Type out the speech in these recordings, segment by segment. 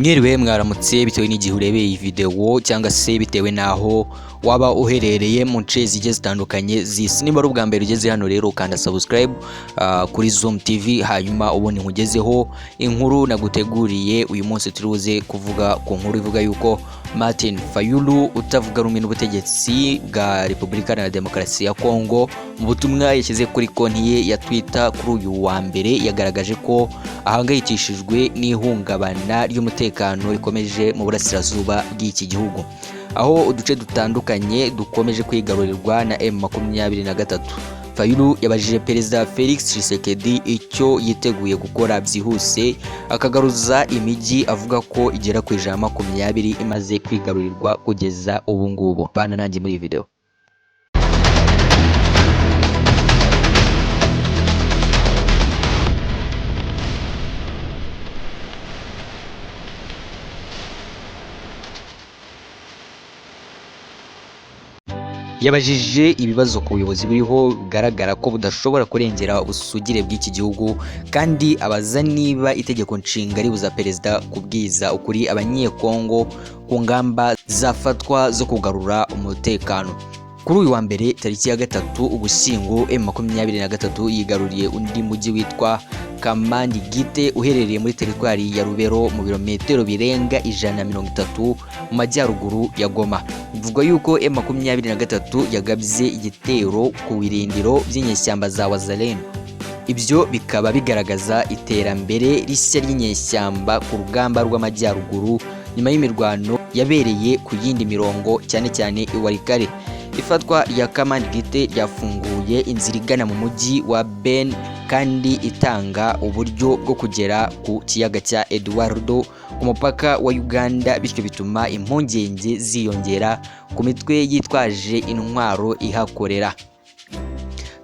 Mwiriwe mwaramutse bitewe n'igihe urebeye iyi video cyangwa se bitewe naho waba uherereye mu nce zigiye zitandukanye z'isi. Niba ari ubwa mbere ugeze hano rero ukanda subscribe kuri Zoom TV, hanyuma ubundi nkugezeho inkuru naguteguriye. Uyu munsi turibuze kuvuga ku nkuru ivuga yuko Martin Fayulu utavuga rumwe n'ubutegetsi bwa Repubulika Iharanira Demokarasi ya Kongo mu butumwa yashyize kuri konti ye ya Twitter kuri uyu wa mbere yagaragaje ko ahangayikishijwe n'ihungabana ry'umutekano rikomeje mu burasirazuba bw'iki gihugu, aho uduce dutandukanye dukomeje kwigarurirwa na M23. Fayulu yabajije Perezida Felix Tshisekedi icyo yiteguye gukora byihuse akagaruza imijyi avuga ko igera ku 120 imaze kwigarurirwa kugeza ubu ngubu. Bana nanjye muri iyi video. Yabajije ibibazo ku buyobozi buriho bigaragara ko budashobora kurengera ubusugire bw'iki gihugu, kandi abaza niba itegeko nshinga ribuza perezida kubwiza ukuri abanyekongo ku ngamba zafatwa zo kugarura umutekano. Kuri uyu wa mbere tariki ya 3 Ugushyingo, M23 yigaruriye undi mujyi witwa Kamandi Gite uherereye muri teritwari ya Rubero mu birometero birenga 130 mu majyaruguru ya Goma. Bivugwa yuko M23 yagabye igitero ku birindiro by'inyeshyamba za Wazalendo. Ibyo bikaba bigaragaza iterambere rishya ry'inyeshyamba ku rugamba rw'amajyaruguru nyuma y'imirwano yabereye ku yindi mirongo, cyane cyane Iwarikare. Ifatwa rya Kamandi Gite ryafunguye inzira igana mu mujyi wa Ben kandi itanga uburyo bwo kugera ku kiyaga cya Eduardo ku mupaka wa Uganda, bityo bituma impungenge ziyongera ku mitwe yitwaje intwaro ihakorera.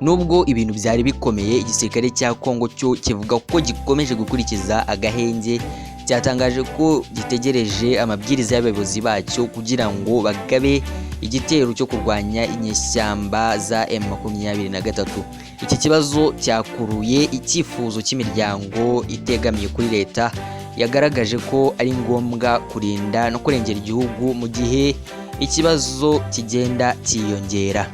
Nubwo ibintu byari bikomeye, igisirikare cya Kongo cyo kivuga ko gikomeje gukurikiza agahenge, cyatangaje ko gitegereje amabwiriza y'abayobozi bacyo kugira ngo bagabe igitero cyo kurwanya inyeshyamba za M23. Iki kibazo cyakuruye icyifuzo cy'imiryango itegamiye kuri leta yagaragaje ko ari ngombwa kurinda no kurengera igihugu mu gihe ikibazo kigenda cyiyongera.